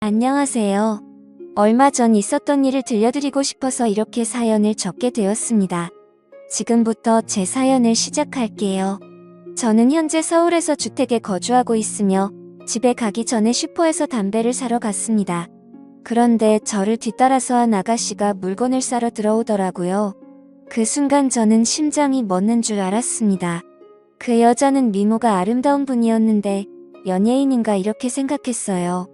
안녕하세요. 얼마 전 있었던 일을 들려드리고 싶어서 이렇게 사연을 적게 되었습니다. 지금부터 제 사연을 시작할게요. 저는 현재 서울에서 주택에 거주하고 있으며 집에 가기 전에 슈퍼에서 담배를 사러 갔습니다. 그런데 저를 뒤따라서 한 아가씨가 물건을 사러 들어오더라고요. 그 순간 저는 심장이 멎는 줄 알았습니다. 그 여자는 미모가 아름다운 분이었는데 연예인인가 이렇게 생각했어요.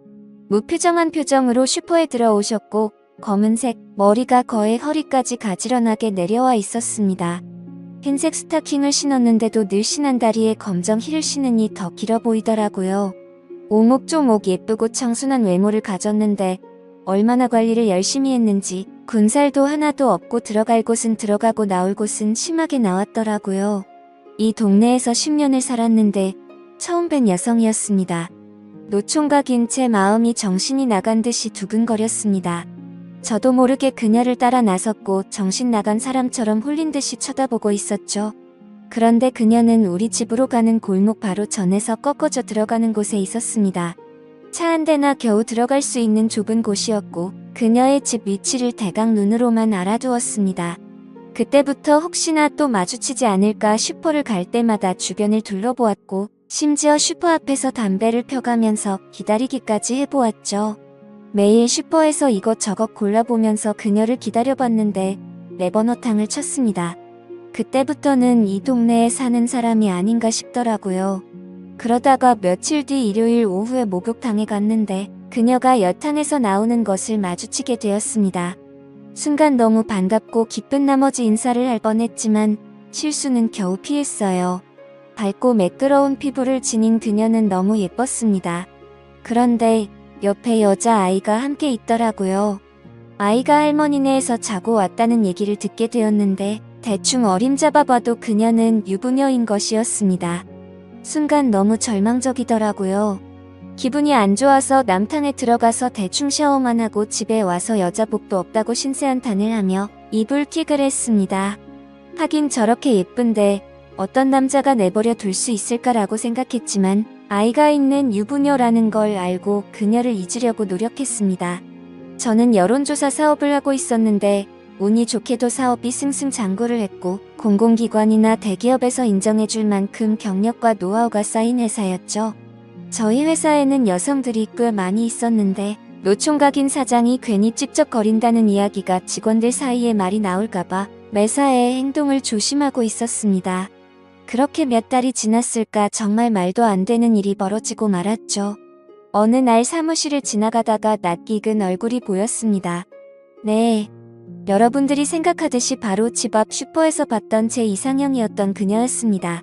무표정한 표정으로 슈퍼에 들어오셨고 검은색 머리가 거의 허리까지 가지런하게 내려와 있었습니다. 흰색 스타킹을 신었는데도 늘씬한 다리에 검정 힐을 신으니 더 길어 보이더라고요. 오목조목 예쁘고 청순한 외모를 가졌는데 얼마나 관리를 열심히 했는지 군살도 하나도 없고 들어갈 곳은 들어가고 나올 곳은 심하게 나왔더라고요. 이 동네에서 10년을 살았는데 처음 뵌 여성이었습니다. 노총각인 제 마음이 정신이 나간 듯이 두근거렸습니다. 저도 모르게 그녀를 따라 나섰고 정신 나간 사람처럼 홀린 듯이 쳐다보고 있었죠. 그런데 그녀는 우리 집으로 가는 골목 바로 전에서 꺾어져 들어가는 곳에 있었습니다. 차 한 대나 겨우 들어갈 수 있는 좁은 곳이었고 그녀의 집 위치를 대강 눈으로만 알아두었습니다. 그때부터 혹시나 또 마주치지 않을까 슈퍼를 갈 때마다 주변을 둘러보았고 심지어 슈퍼 앞에서 담배를 펴가면서 기다리기까지 해보았죠. 매일 슈퍼에서 이것저것 골라보면서 그녀를 기다려봤는데 레버너탕을 쳤습니다. 그때부터는 이 동네에 사는 사람이 아닌가 싶더라고요. 그러다가 며칠 뒤 일요일 오후에 목욕탕에 갔는데 그녀가 여탕에서 나오는 것을 마주치게 되었습니다. 순간 너무 반갑고 기쁜 나머지 인사를 할 뻔했지만 실수는 겨우 피했어요. 밝고 매끄러운 피부를 지닌 그녀는 너무 예뻤습니다. 그런데 옆에 여자아이가 함께 있더라고요. 아이가 할머니네에서 자고 왔다는 얘기를 듣게 되었는데 대충 어림잡아봐도 그녀는 유부녀인 것이었습니다. 순간 너무 절망적이더라고요. 기분이 안 좋아서 남탕에 들어가서 대충 샤워만 하고 집에 와서 여자복도 없다고 신세한탄을 하며 이불킥을 했습니다. 하긴 저렇게 예쁜데 어떤 남자가 내버려 둘 수 있을까라고 생각했지만 아이가 있는 유부녀라는 걸 알고 그녀를 잊으려고 노력했습니다. 저는 여론조사 사업을 하고 있었는데 운이 좋게도 사업이 승승장구를 했고 공공기관이나 대기업에서 인정해줄 만큼 경력과 노하우가 쌓인 회사였죠. 저희 회사에는 여성들이 꽤 많이 있었는데 노총각인 사장이 괜히 찝쩍거린다는 이야기가 직원들 사이에 말이 나올까봐 매사에 행동을 조심하고 있었습니다. 그렇게 몇 달이 지났을까 정말 말도 안 되는 일이 벌어지고 말았죠. 어느 날 사무실을 지나가다가 낯익은 얼굴이 보였습니다. 네, 여러분들이 생각하듯이 바로 집 앞 슈퍼에서 봤던 제 이상형이었던 그녀였습니다.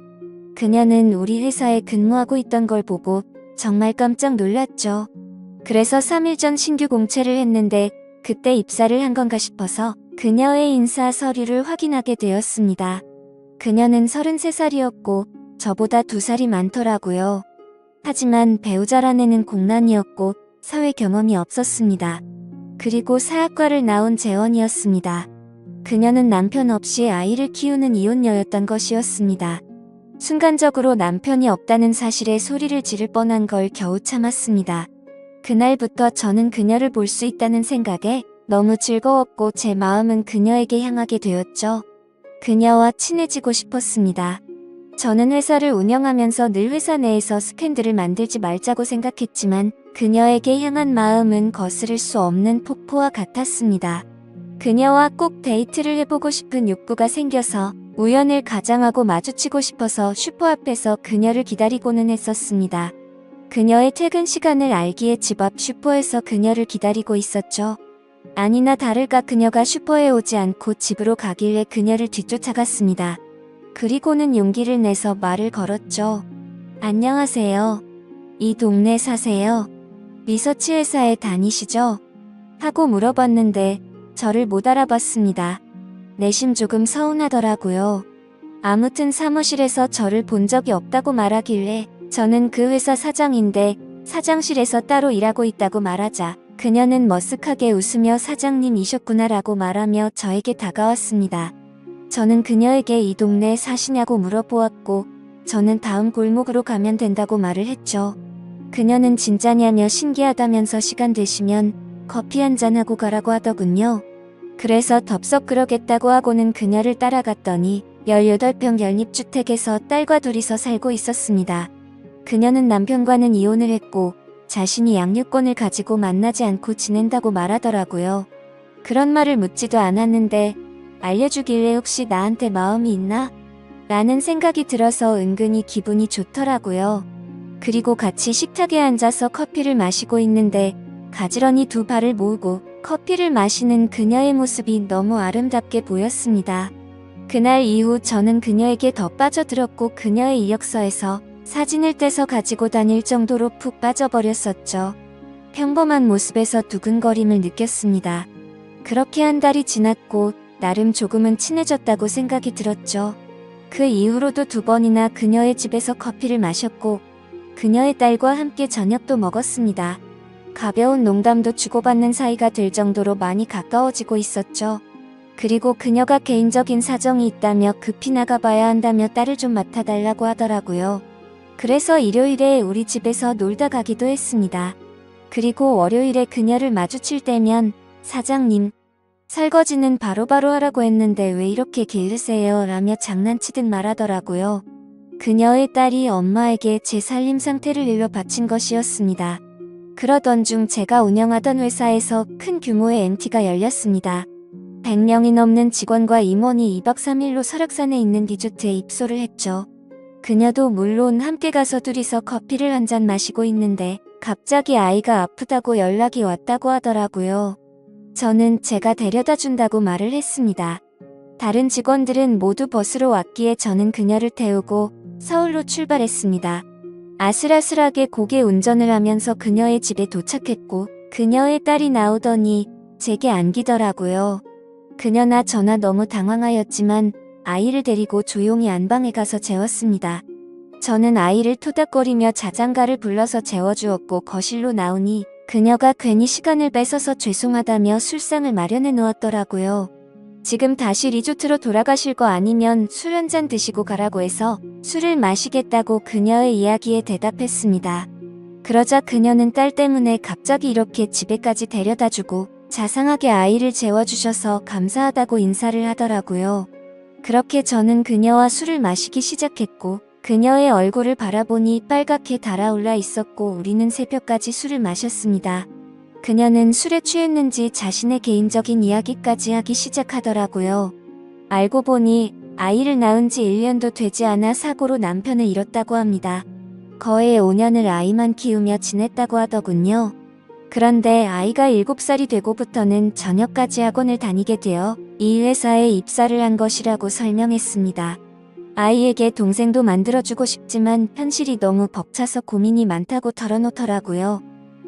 그녀는 우리 회사에 근무하고 있던 걸 보고 정말 깜짝 놀랐죠. 그래서 3일 전 신규 공채를 했는데 그때 입사를 한 건가 싶어서 그녀의 인사 서류를 확인하게 되었습니다. 그녀는 33살이었고 저보다 2살이 많더라고요. 하지만 배우자란 애는 공란이었고 사회 경험이 없었습니다. 그리고 사학과를 나온 재원이었습니다. 그녀는 남편 없이 아이를 키우는 이혼녀였던 것이었습니다. 순간적으로 남편이 없다는 사실에 소리를 지를 뻔한 걸 겨우 참았습니다. 그날부터 저는 그녀를 볼 수 있다는 생각에 너무 즐거웠고 제 마음은 그녀에게 향하게 되었죠. 그녀와 친해지고 싶었습니다. 저는 회사를 운영하면서 늘 회사 내에서 스캔들을 만들지 말자고 생각했지만 그녀에게 향한 마음은 거스를 수 없는 폭포와 같았습니다. 그녀와 꼭 데이트를 해보고 싶은 욕구가 생겨서 우연을 가장하고 마주치고 싶어서 슈퍼 앞에서 그녀를 기다리고는 했었습니다. 그녀의 퇴근 시간을 알기에 집 앞 슈퍼에서 그녀를 기다리고 있었죠. 아니나 다를까 그녀가 슈퍼에 오지 않고 집으로 가길래 그녀를 뒤쫓아갔습니다. 그리고는 용기를 내서 말을 걸었죠. 안녕하세요. 이 동네 사세요? 리서치 회사에 다니시죠? 하고 물어봤는데 저를 못 알아봤습니다. 내심 조금 서운하더라고요. 아무튼 사무실에서 저를 본 적이 없다고 말하길래 저는 그 회사 사장인데 사장실에서 따로 일하고 있다고 말하자 그녀는 머쓱하게 웃으며 사장님이셨구나라고 말하며 저에게 다가왔습니다. 저는 그녀에게 이 동네에 사시냐고 물어보았고 저는 다음 골목으로 가면 된다고 말을 했죠. 그녀는 진짜냐며 신기하다면서 시간 되시면 커피 한잔하고 가라고 하더군요. 그래서 덥석 그러겠다고 하고는 그녀를 따라갔더니 18평 연립주택에서 딸과 둘이서 살고 있었습니다. 그녀는 남편과는 이혼을 했고 자신이 양육권을 가지고 만나지 않고 지낸다고 말하더라고요. 그런 말을 묻지도 않았는데 알려주길래 혹시 나한테 마음이 있나? 라는 생각이 들어서 은근히 기분이 좋더라고요. 그리고 같이 식탁에 앉아서 커피를 마시고 있는데 가지런히 두 발을 모으고 커피를 마시는 그녀의 모습이 너무 아름답게 보였습니다. 그날 이후 저는 그녀에게 더 빠져들었고 그녀의 이력서에서 사진을 떼서 가지고 다닐 정도로 푹 빠져버렸었죠. 평범한 모습에서 두근거림을 느꼈습니다. 그렇게 한 달이 지났고 나름 조금은 친해졌다고 생각이 들었죠. 그 이후로도 2번이나 그녀의 집에서 커피를 마셨고 그녀의 딸과 함께 저녁도 먹었습니다. 가벼운 농담도 주고받는 사이가 될 정도로 많이 가까워지고 있었죠. 그리고 그녀가 개인적인 사정이 있다며 급히 나가봐야 한다며 딸을 좀 맡아달라고 하더라고요. 그래서 일요일에 우리 집에서 놀다 가기도 했습니다. 그리고 월요일에 그녀를 마주칠 때면 사장님, 설거지는 바로바로 하라고 했는데 왜 이렇게 게으르세요? 라며 장난치듯 말하더라고요. 그녀의 딸이 엄마에게 제 살림 상태를 일러 바친 것이었습니다. 그러던 중 제가 운영하던 회사에서 큰 규모의 MT가 열렸습니다. 100명이 넘는 직원과 임원이 2박 3일로 설악산에 있는 리조트에 입소를 했죠. 그녀도 물론 함께 가서 둘이서 커피를 한 잔 마시고 있는데 갑자기 아이가 아프다고 연락이 왔다고 하더라고요. 저는 제가 데려다 준다고 말을 했습니다. 다른 직원들은 모두 버스로 왔기에 저는 그녀를 태우고 서울로 출발했습니다. 아슬아슬하게 고개 운전을 하면서 그녀의 집에 도착했고 그녀의 딸이 나오더니 제게 안기더라고요. 그녀나 저나 너무 당황하였지만 아이를 데리고 조용히 안방에 가서 재웠습니다. 저는 아이를 토닥거리며 자장가를 불러서 재워주었고 거실로 나오니 그녀가 괜히 시간을 뺏어서 죄송하다며 술상을 마련해 놓았더라고요. 지금 다시 리조트로 돌아가실 거 아니면 술 한 잔 드시고 가라고 해서 술을 마시겠다고 그녀의 이야기에 대답했습니다. 그러자 그녀는 딸 때문에 갑자기 이렇게 집에까지 데려다주고 자상하게 아이를 재워주셔서 감사하다고 인사를 하더라고요. 그렇게 저는 그녀와 술을 마시기 시작했고 그녀의 얼굴을 바라보니 빨갛게 달아올라 있었고 우리는 새벽까지 술을 마셨습니다. 그녀는 술에 취했는지 자신의 개인적인 이야기까지 하기 시작하더라고요. 알고 보니 아이를 낳은 지 1년도 되지 않아 사고로 남편을 잃었다고 합니다. 거의 5년을 아이만 키우며 지냈다고 하더군요. 그런데 아이가 7살이 되고부터는 저녁까지 학원을 다니게 되어 이 회사에 입사를 한 것이라고 설명했습니다. 아이에게 동생도 만들어주고 싶지만 현실이 너무 벅차서 고민이 많다고 털어놓더라고요.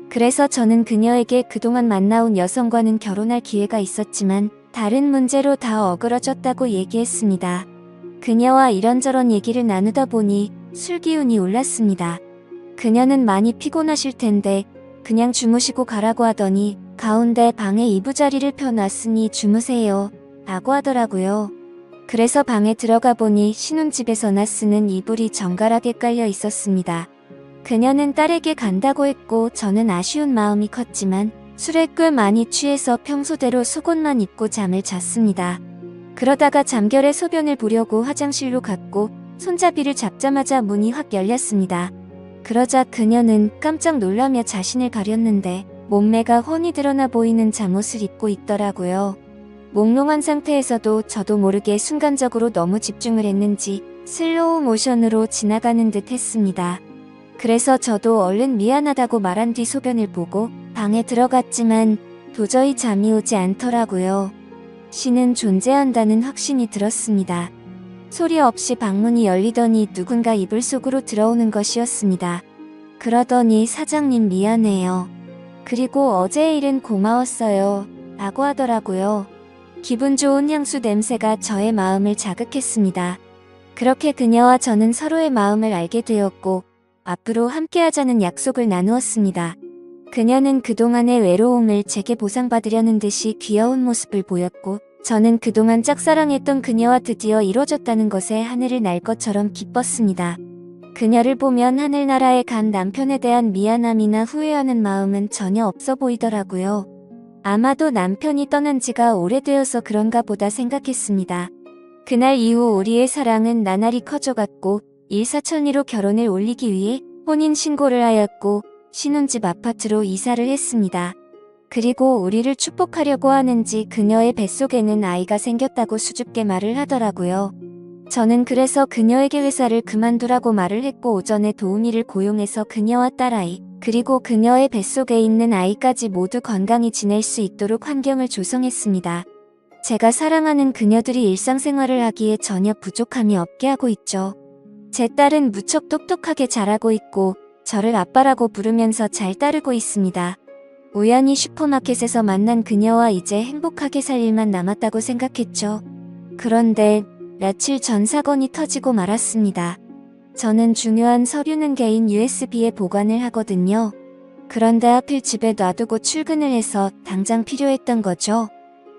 그래서 저는 그녀에게 그동안 만나온 여성과는 결혼할 기회가 있었지만 다른 문제로 다 어그러졌다고 얘기했습니다. 그녀와 이런저런 얘기를 나누다 보니 술 기운이 올랐습니다. 그녀는 많이 피곤하실 텐데 그냥 주무시고 가라고 하더니 가운데 방에 이부자리를 펴놨으니 주무세요 라고 하더라고요. 그래서 방에 들어가 보니 신혼집에서나 쓰는 이불이 정갈하게 깔려 있었습니다. 그녀는 딸에게 간다고 했고 저는 아쉬운 마음이 컸지만 술에 꽤 많이 취해서 평소대로 속옷만 입고 잠을 잤습니다. 그러다가 잠결에 소변을 보려고 화장실로 갔고 손잡이를 잡자마자 문이 확 열렸습니다. 그러자 그녀는 깜짝 놀라며 자신을 가렸는데 몸매가 훤히 드러나 보이는 잠옷을 입고 있더라고요. 몽롱한 상태에서도 저도 모르게 순간적으로 너무 집중을 했는지 슬로우 모션으로 지나가는 듯 했습니다. 그래서 저도 얼른 미안하다고 말한 뒤 소변을 보고 방에 들어갔지만 도저히 잠이 오지 않더라고요. 신은 존재한다는 확신이 들었습니다. 소리 없이 방문이 열리더니 누군가 이불 속으로 들어오는 것이었습니다. 그러더니 사장님 미안해요. 그리고 어제의 일은 고마웠어요. 라고 하더라고요. 기분 좋은 향수 냄새가 저의 마음을 자극했습니다. 그렇게 그녀와 저는 서로의 마음을 알게 되었고 앞으로 함께하자는 약속을 나누었습니다. 그녀는 그동안의 외로움을 제게 보상받으려는 듯이 귀여운 모습을 보였고 저는 그동안 짝사랑했던 그녀와 드디어 이뤄졌다는 것에 하늘을 날 것처럼 기뻤습니다. 그녀를 보면 하늘나라에 간 남편에 대한 미안함이나 후회하는 마음은 전혀 없어 보이더라고요. 아마도 남편이 떠난 지가 오래되어서 그런가 보다 생각했습니다. 그날 이후 우리의 사랑은 나날이 커져갔고 일사천리로 결혼을 올리기 위해 혼인신고를 하였고 신혼집 아파트로 이사를 했습니다. 그리고 우리를 축복하려고 하는지 그녀의 뱃속에는 아이가 생겼다고 수줍게 말을 하더라고요. 저는 그래서 그녀에게 회사를 그만두라고 말을 했고 오전에 도우미를 고용해서 그녀와 딸아이 그리고 그녀의 뱃속에 있는 아이까지 모두 건강히 지낼 수 있도록 환경을 조성했습니다. 제가 사랑하는 그녀들이 일상생활을 하기에 전혀 부족함이 없게 하고 있죠. 제 딸은 무척 똑똑하게 자라고 있고 저를 아빠라고 부르면서 잘 따르고 있습니다. 우연히 슈퍼마켓에서 만난 그녀와 이제 행복하게 살 일만 남았다고 생각했죠. 그런데 며칠 전 사건이 터지고 말았습니다. 저는 중요한 서류는 개인 USB에 보관을 하거든요. 그런데 하필 집에 놔두고 출근을 해서 당장 필요했던 거죠.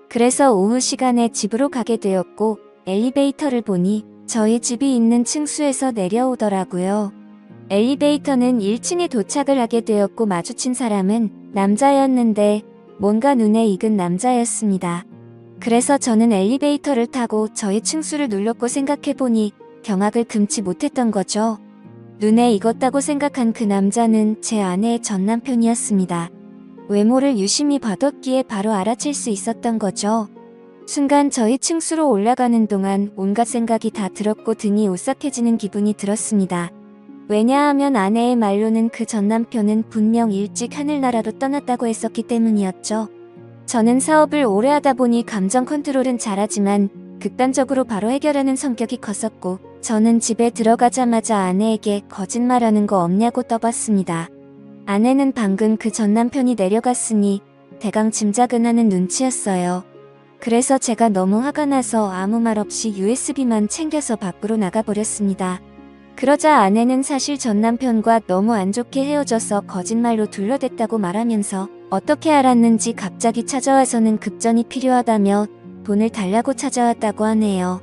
그래서 오후 시간에 집으로 가게 되었고 엘리베이터를 보니 저희 집이 있는 층수에서 내려오더라고요. 엘리베이터는 1층에 도착을 하게 되었고 마주친 사람은 남자였는데 뭔가 눈에 익은 남자였습니다. 그래서 저는 엘리베이터를 타고 저희 층수를 눌렀고 생각해보니 경악을 금치 못했던 거죠. 눈에 익었다고 생각한 그 남자는 제 아내의 전 남편이었습니다. 외모를 유심히 봐뒀기에 바로 알아챌 수 있었던 거죠. 순간 저희 층수로 올라가는 동안 온갖 생각이 다 들었고 등이 오싹해지는 기분이 들었습니다. 왜냐하면 아내의 말로는 그 전 남편은 분명 일찍 하늘나라로 떠났다고 했었기 때문이었죠. 저는 사업을 오래 하다 보니 감정 컨트롤은 잘하지만 극단적으로 바로 해결하는 성격이 컸었고 저는 집에 들어가자마자 아내에게 거짓말하는 거 없냐고 떠봤습니다. 아내는 방금 그 전 남편이 내려갔으니 대강 짐작은 하는 눈치였어요. 그래서 제가 너무 화가 나서 아무 말 없이 USB만 챙겨서 밖으로 나가버렸습니다. 그러자 아내는 사실 전 남편과 너무 안 좋게 헤어져서 거짓말로 둘러댔다고 말하면서 어떻게 알았는지 갑자기 찾아와서는 급전이 필요하다며 돈을 달라고 찾아왔다고 하네요.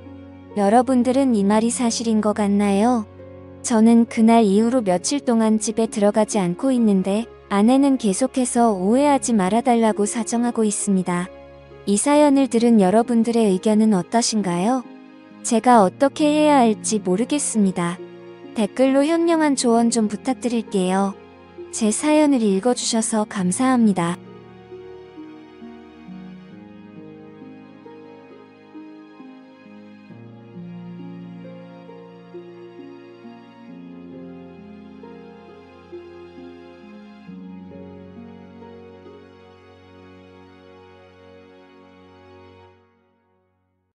여러분들은 이 말이 사실인 것 같나요? 저는 그날 이후로 며칠 동안 집에 들어가지 않고 있는데 아내는 계속해서 오해하지 말아달라고 사정하고 있습니다. 이 사연을 들은 여러분들의 의견은 어떠신가요? 제가 어떻게 해야 할지 모르겠습니다. 댓글로 현명한 조언 좀 부탁드릴게요. 제 사연을 읽어주셔서 감사합니다.